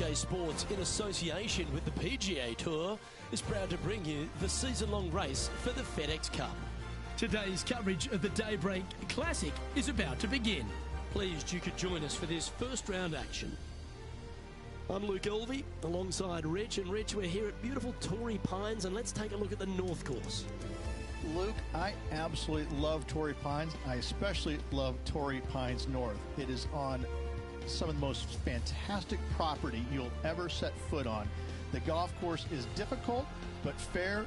2K Sports, in association with the PGA Tour, is proud to bring you the season-long race for the FedEx Cup. Today's coverage of the Daybreak Classic is about to begin. Pleased you could join us for this first round action. I'm Luke Elvey, alongside Rich, and Rich, we're here at beautiful Torrey Pines, and let's take a look at the North Course. Luke, I absolutely love Torrey Pines. I especially love Torrey Pines North. It is on some of the most fantastic property you'll ever set foot on. The golf course is difficult but fair.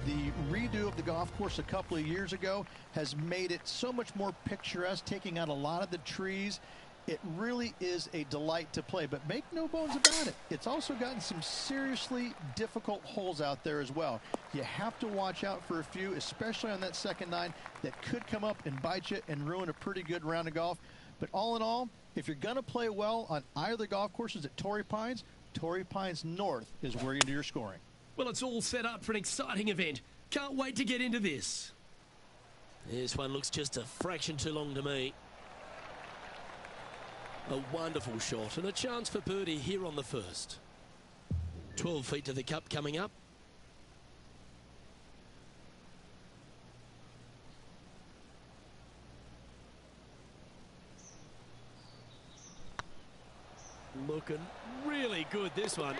The redo of the golf course a couple of years ago has made it so much more picturesque, taking out a lot of the trees. It really is a delight to play, but make no bones about it, it's also gotten some seriously difficult holes out there as well. You have to watch out for a few, especially on that second nine, that could come up and bite you and ruin a pretty good round of golf. But all in all, if you're going to play well on either the golf courses at Torrey Pines North is where you do your scoring. Well, it's all set up for an exciting event. Can't wait to get into this. This one looks just a fraction too long to me. A wonderful shot and a chance for birdie here on the first. 12 feet to the cup coming up. Looking really good, this one.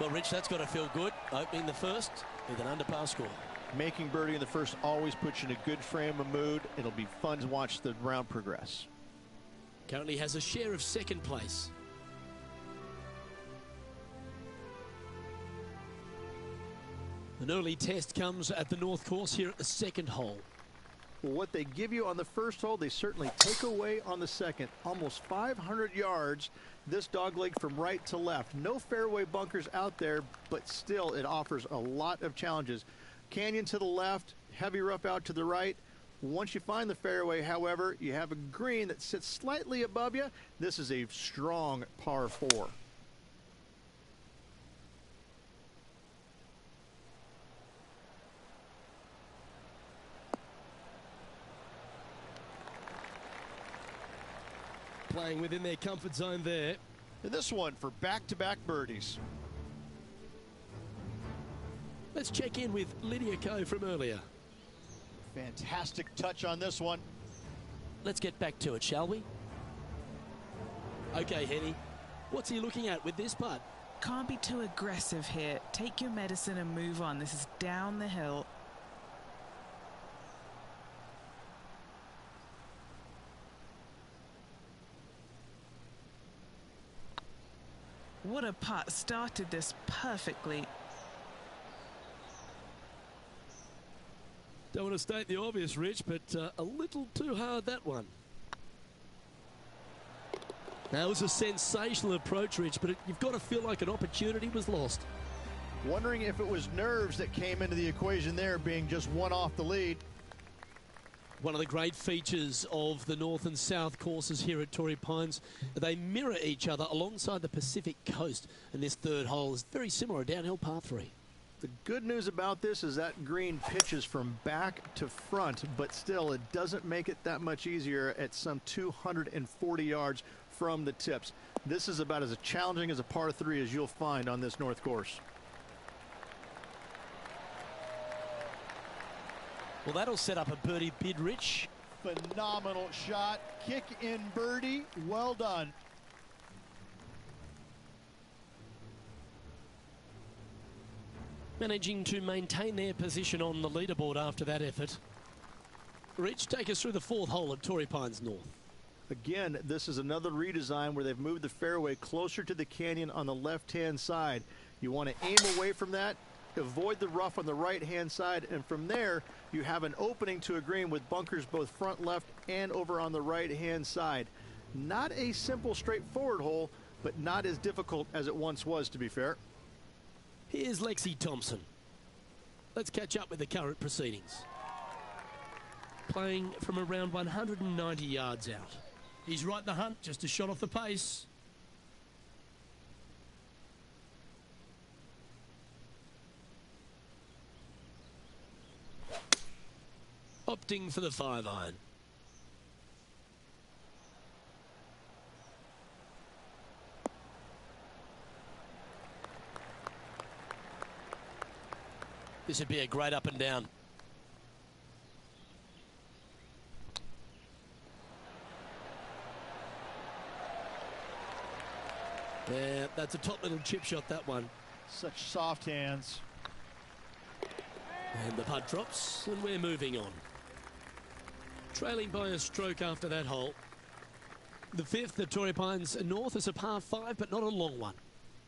Well, Rich, that's got to feel good. Opening the first with an underpass score. Making birdie in the first always puts you in a good frame of mood. It'll be fun to watch the round progress. Currently has a share of second place. An early test comes at the North Course here at the second hole. Well, what they give you on the first hole, they certainly take away on the second. Almost 500 yards, this dogleg from right to left. No fairway bunkers out there, but still it offers a lot of challenges. Canyon to the left, heavy rough out to the right. Once you find the fairway, however, you have a green that sits slightly above you. This is a strong par 4. Playing within their comfort zone there. And this one for back-to-back birdies. Let's check in with Lydia Ko from earlier. Fantastic touch on this one. Let's get back to it, shall we? Okay, Henny. What's he looking at with this putt? Can't be too aggressive here. Take your medicine and move on. This is down the hill. What a putt. Started this perfectly. Don't want to state the obvious, Rich, but a little too hard, that one. That was a sensational approach, Rich, but you've got to feel like an opportunity was lost. Wondering if it was nerves that came into the equation there, being just one off the lead. One of the great features of the North and South courses here at Torrey Pines, they mirror each other alongside the Pacific coast, and this third hole is very similar, a downhill par 3. The good news about this is that green pitches from back to front, but still it doesn't make it that much easier at some 240 yards from the tips. This is about as challenging as a par 3 as you'll find on this North Course. Well, that'll set up a birdie bid, Rich. Phenomenal shot. Kick in birdie. Well done. Managing to maintain their position on the leaderboard after that effort. Rich, take us through the fourth hole at Torrey Pines North. Again, this is another redesign where they've moved the fairway closer to the canyon on the left-hand side. You want to aim away from that, avoid the rough on the right-hand side, and from there, you have an opening to a green with bunkers both front left and over on the right-hand side. Not a simple, straightforward hole, but not as difficult as it once was, to be fair. Here's Lexi Thompson. Let's catch up with the current proceedings. Playing from around 190 yards out. He's right in the hunt, just a shot off the pace. Opting for the 5-iron. This would be a great up and down. Yeah, that's a top little chip shot, that one. Such soft hands. And the putt drops, and we're moving on. Trailing by a stroke after that hole. The fifth at Torrey Pines North is a par 5, but not a long one.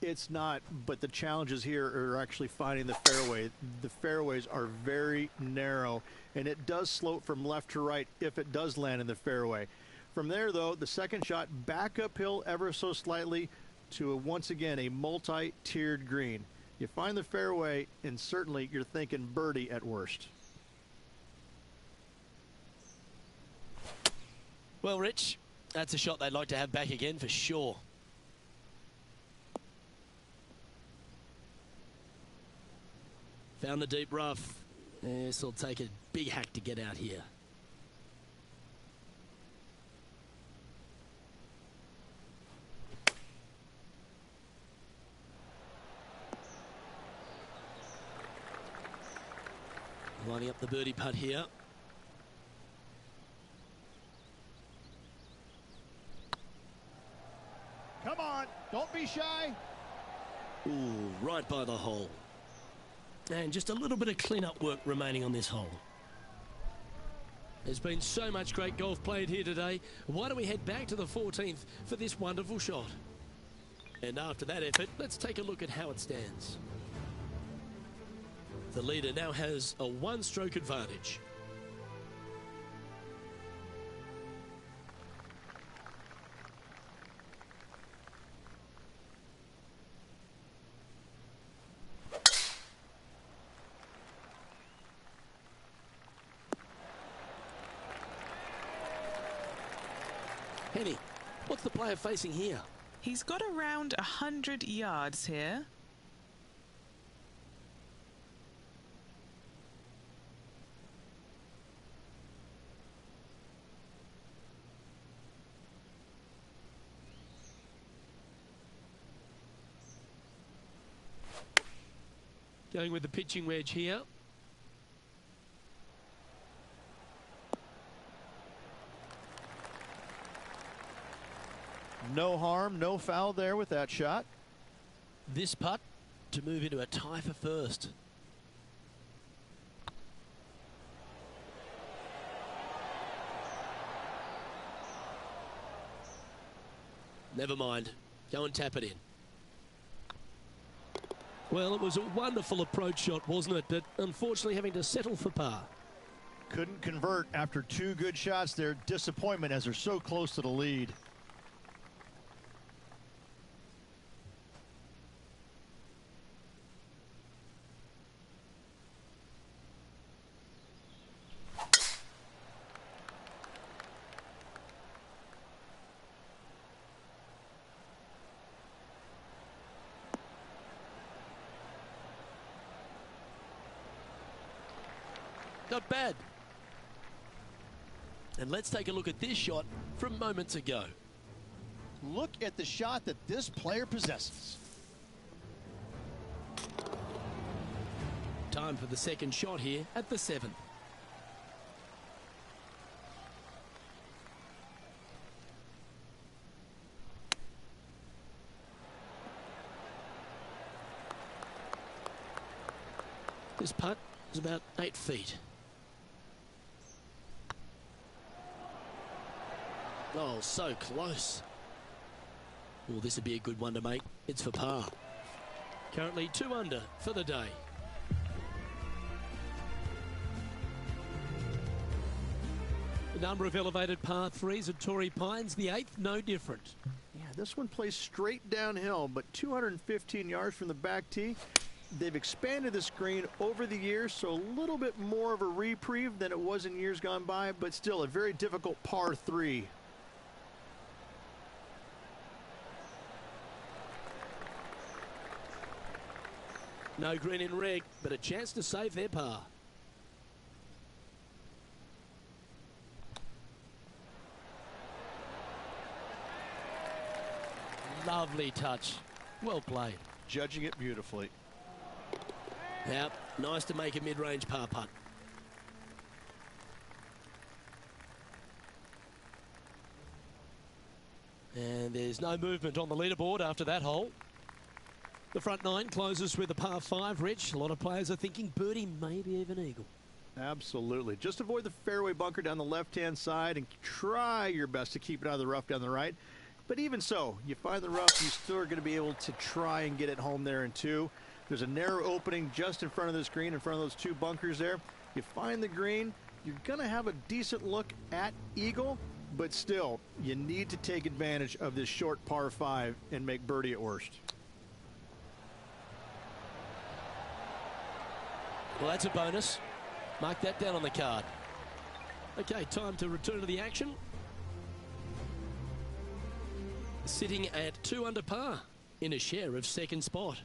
It's not, but the challenges here are actually finding the fairway. The fairways are very narrow, and it does slope from left to right if it does land in the fairway. From there, though, the second shot back uphill ever so slightly to once again a multi-tiered green. You find the fairway, and certainly you're thinking birdie at worst. Well, Rich, that's a shot they'd like to have back again for sure. Found the deep rough. This will take a big hack to get out here. Lining up the birdie putt here. Come on, don't be shy. Ooh, right by the hole. And just a little bit of clean-up work remaining on this hole. There's been so much great golf played here today. Why don't we head back to the 14th for this wonderful shot? And after that effort, let's take a look at how it stands. The leader now has a one-stroke advantage. Henny, what's the player facing here? He's got around 100 yards here. Going with the pitching wedge here. No harm, no foul there with that shot. This putt to move into a tie for first. Never mind. Go and tap it in. Well, it was a wonderful approach shot, wasn't it? But unfortunately having to settle for par. Couldn't convert after two good shots there. Disappointment as they're so close to the lead. Not bad. And let's take a look at this shot from moments ago. Look at the shot that this player possesses. Time for the second shot here at the 7th. This putt is about 8 feet. Oh, so close. Oh, this would be a good one to make. It's for par. Currently 2 under for the day. A number of elevated par 3s at Torrey Pines. The 8th, no different. Yeah, this one plays straight downhill, but 215 yards from the back tee. They've expanded the screen over the years, so a little bit more of a reprieve than it was in years gone by, but still a very difficult par 3. No green in red, but a chance to save their par. Lovely touch. Well played. Judging it beautifully. Yep, nice to make a mid-range par putt. And there's no movement on the leaderboard after that hole. The front nine closes with a par 5, Rich. A lot of players are thinking birdie, maybe even eagle. Absolutely. Just avoid the fairway bunker down the left-hand side and try your best to keep it out of the rough down the right. But even so, you find the rough, you still are going to be able to try and get it home there in 2. There's a narrow opening just in front of this green, in front of those 2 bunkers there. You find the green, you're going to have a decent look at eagle, but still, you need to take advantage of this short par 5 and make birdie at worst. Well, that's a bonus. Mark that down on the card. Okay, time to return to the action. Sitting at 2 under par in a share of second spot.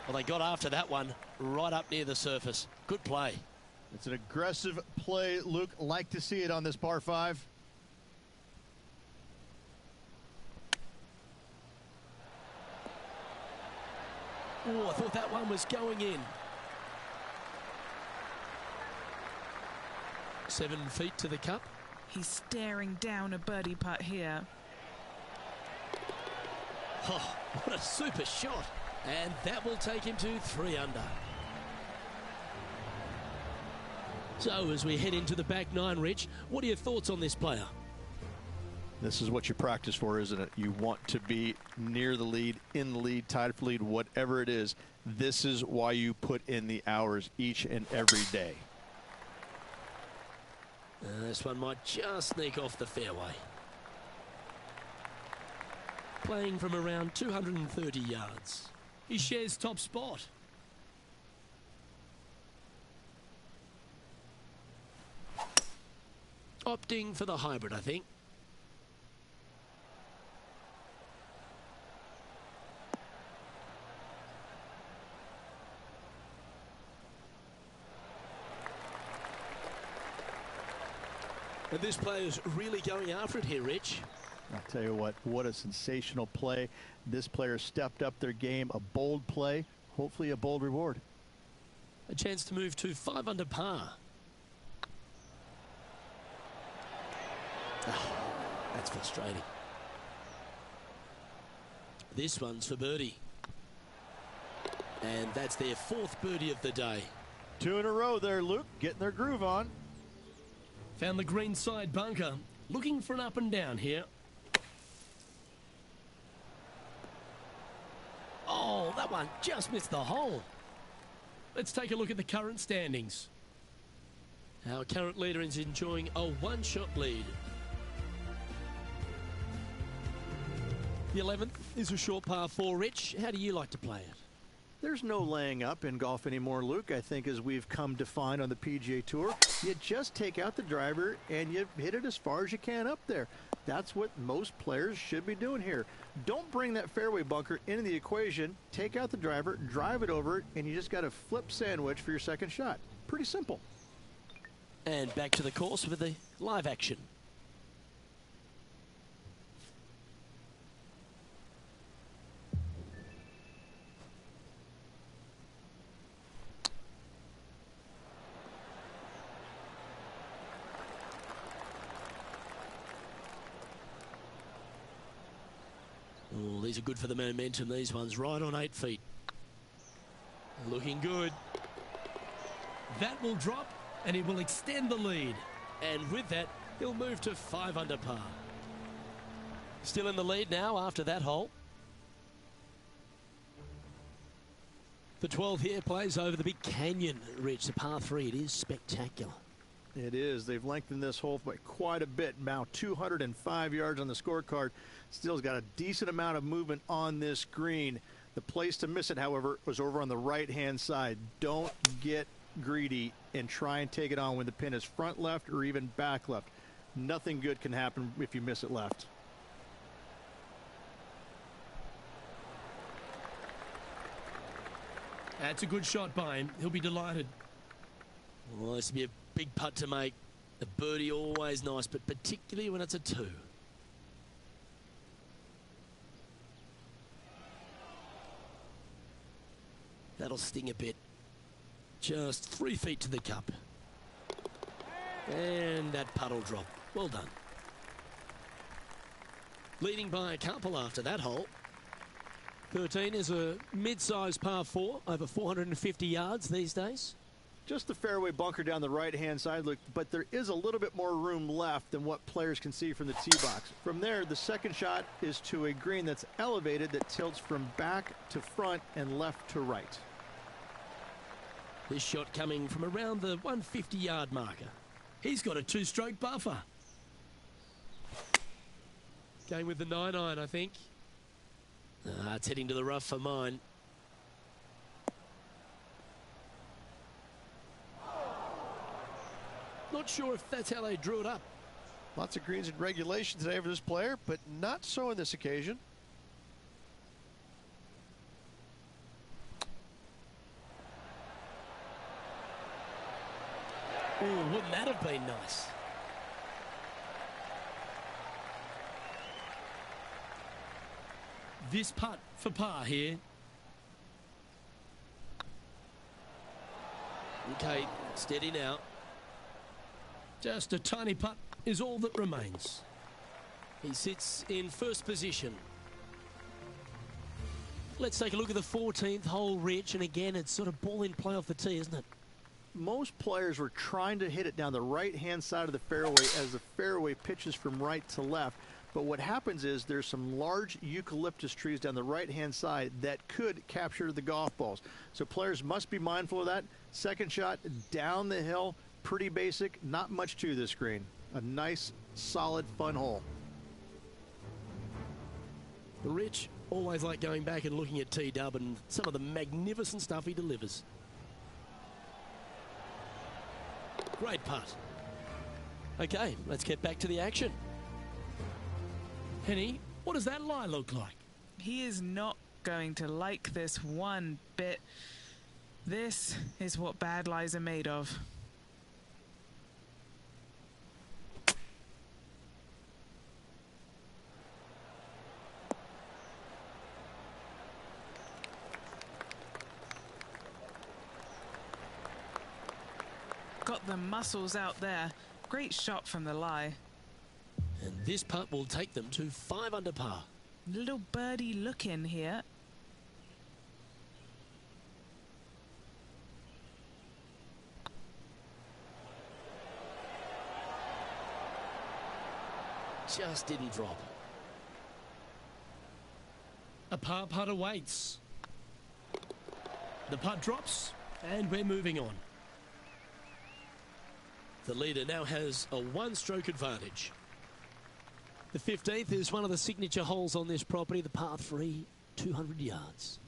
Well, they got after that one right up near the surface. Good play. It's an aggressive play, Luke. Like to see it on this par 5. Oh, I thought that one was going in. 7 feet to the cup. He's staring down a birdie putt here. Oh, what a super shot. And that will take him to 3 under. So as we head into the back 9, Rich, what are your thoughts on this player? This is what you practice for, isn't it? You want to be near the lead, in the lead, tied for lead, whatever it is. This is why you put in the hours each and every day. This one might just sneak off the fairway. Playing from around 230 yards. He shares top spot. Opting for the hybrid, I think. And this player's really going after it here, Rich. I'll tell you what a sensational play. This player stepped up their game, a bold play, hopefully a bold reward. A chance to move to 5 under par. Oh, that's frustrating. This one's for birdie. And that's their 4th birdie of the day. 2 in a row there, Luke, getting their groove on. Found the green side bunker. Looking for an up and down here. Oh, that one just missed the hole. Let's take a look at the current standings. Our current leader is enjoying a 1-shot lead. The 11th is a short par 4, Rich. How do you like to play it? There's no laying up in golf anymore, Luke. I think as we've come to find on the PGA Tour, you just take out the driver and you hit it as far as you can up there. That's what most players should be doing here. Don't bring that fairway bunker into the equation. Take out the driver, drive it over it, and you just got a flip sandwich for your second shot. Pretty simple. And back to the course with the live action. Oh, these are good for the momentum. These ones right on 8 feet. Looking good. That will drop and he will extend the lead. And with that, he'll move to 5 under par. Still in the lead now after that hole. The 12 here plays over the big canyon, Rich. The par 3, it is spectacular. It is. They've lengthened this hole by quite a bit. Now 205 yards on the scorecard. Still's got a decent amount of movement on this green. The place to miss it, however, was over on the right-hand side. Don't get greedy and try and take it on when the pin is front left or even back left. Nothing good can happen if you miss it left. That's a good shot by him. He'll be delighted. Well, this will be a big putt to make. A birdie always nice, but particularly when it's a 2. That'll sting a bit. Just 3 feet to the cup. And that putt will drop. Well done. Leading by a couple after that hole. 13 is a mid-sized par 4, over 450 yards these days. Just the fairway bunker down the right-hand side, look, but there is a little bit more room left than what players can see from the tee box. From there, the second shot is to a green that's elevated that tilts from back to front and left to right. This shot coming from around the 150-yard marker. He's got a 2-stroke buffer. Going with the 9-iron, I think. It's heading to the rough for mine. Not sure if that's how they drew it up. Lots of greens in regulation today for this player, but not so on this occasion. Oh, wouldn't that have been nice? This putt for par here. Okay, steady now. Just a tiny putt is all that remains. He sits in first position. Let's take a look at the 14th hole, Rich, and again, it's sort of ball in play off the tee, isn't it? Most players were trying to hit it down the right-hand side of the fairway as the fairway pitches from right to left. But what happens is there's some large eucalyptus trees down the right-hand side that could capture the golf balls. So players must be mindful of that. Second shot down the hill, pretty basic, not much to this green. A nice, solid, fun hole. Rich, always like going back and looking at T-Dub and some of the magnificent stuff he delivers. Great putt. Okay, let's get back to the action. Henny, what does that lie look like? He is not going to like this one bit. This is what bad lies are made of. Got the muscles out there. Great shot from the lie. And this putt will take them to 5 under par. Little birdie look in here. Just didn't drop. A par putt awaits. The putt drops, and we're moving on. The leader now has a 1-stroke advantage. The 15th is one of the signature holes on this property, the par 3, 200 yards.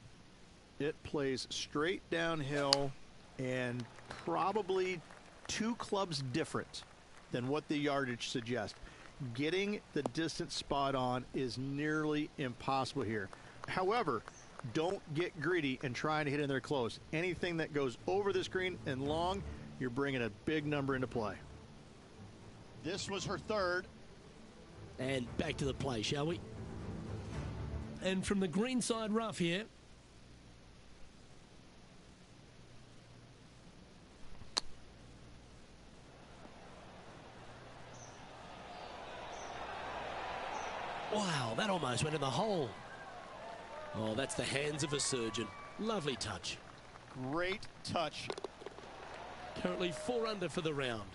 It plays straight downhill and probably 2 clubs different than what the yardage suggests. Getting the distance spot on is nearly impossible here. However, don't get greedy and trying to hit in there close. Anything that goes over this green and long, you're bringing a big number into play. This was her 3rd. And back to the play, shall we? And from the greenside rough here. Wow, that almost went in the hole. Oh, that's the hands of a surgeon. Lovely touch. Great touch. Currently 4 under for the round.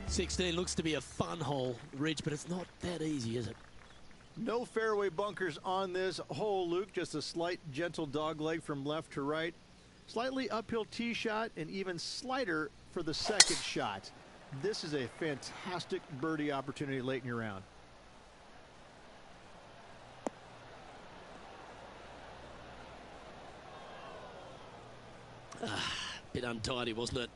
16 looks to be a fun hole, Rich, but it's not that easy, is it? No fairway bunkers on this hole, Luke. Just a slight, gentle dogleg from left to right. Slightly uphill tee shot and even slighter for the second shot. This is a fantastic birdie opportunity late in your round. Bit untidy, wasn't it?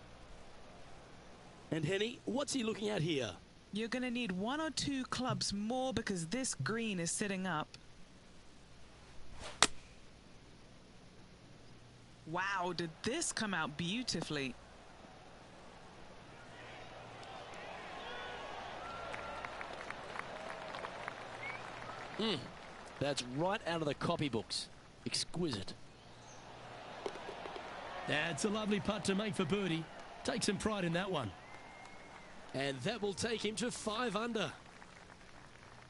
And Henny, what's he looking at here? You're going to need 1 or 2 clubs more because this green is sitting up. Wow, did this come out beautifully? That's right out of the copybooks. Exquisite. That's a lovely putt to make for birdie. Take some pride in that one. And that will take him to 5 under.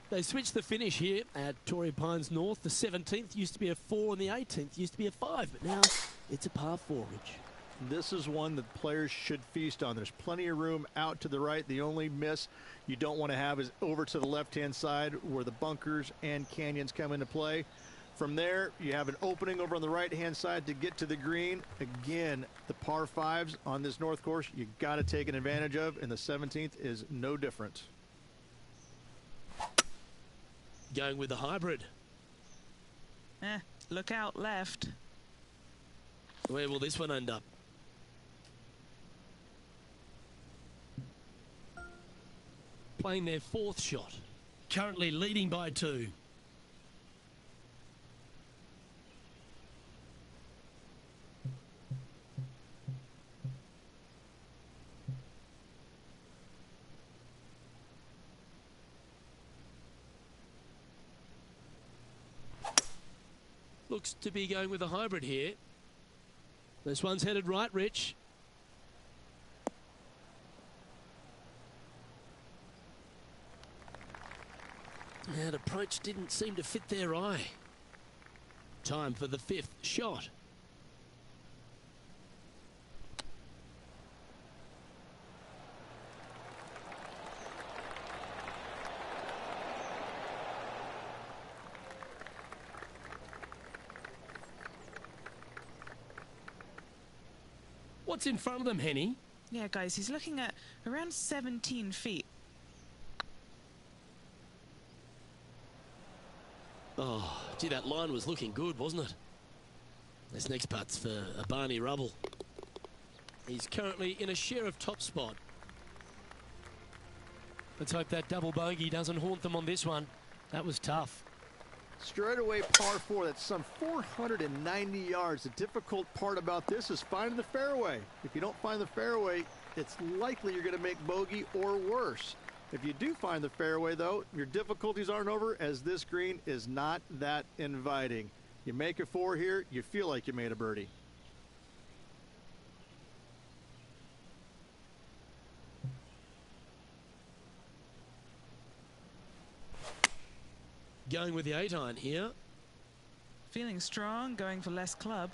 They switched the finish here at Torrey Pines North. The 17th used to be a 4 and the 18th used to be a 5, but now it's a par 4, Rich. This is one that players should feast on. There's plenty of room out to the right. The only miss you don't want to have is over to the left-hand side where the bunkers and canyons come into play. From there, you have an opening over on the right-hand side to get to the green. Again, the par 5s on this north course, you got to take an advantage of, and the 17th is no different. Going with the hybrid. Look out left. Where will this one end up? Playing their 4th shot. Currently leading by 2. Looks to be going with a hybrid here. This one's headed right, Rich. That approach didn't seem to fit their eye. Time for the 5th shot. What's in front of them, Henny? Yeah, guys, he's looking at around 17 feet. Oh, gee, that line was looking good, wasn't it? This next putt's for a Barney Rubble. He's currently in a share of top spot. Let's hope that double bogey doesn't haunt them on this one. That was tough. Straightaway par 4, that's some 490 yards. The difficult part about this is finding the fairway. If you don't find the fairway, it's likely you're going to make bogey or worse. If you do find the fairway, though, your difficulties aren't over, as this green is not that inviting. You make a 4 here, you feel like you made a birdie. Going with the 8-iron here. Feeling strong, going for less club.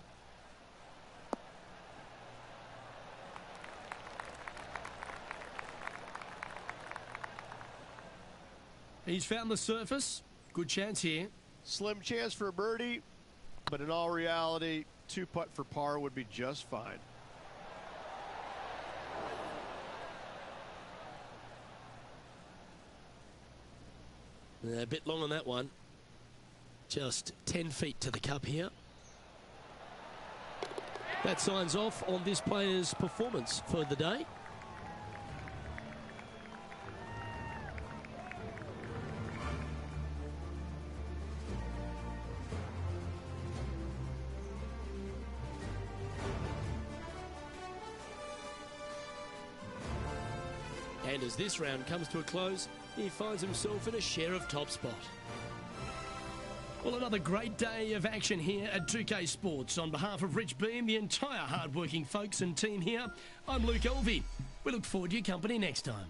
He's found the surface. Good chance here. Slim chance for a birdie, but in all reality, 2-putt for par would be just fine. A bit long on that one. Just 10 feet to the cup here. That signs off on this player's performance for the day. And as this round comes to a close, he finds himself in a share of top spot. Well, another great day of action here at 2K Sports. On behalf of Rich Beam, the entire hard-working folks and team here, I'm Luke Elvey. We look forward to your company next time.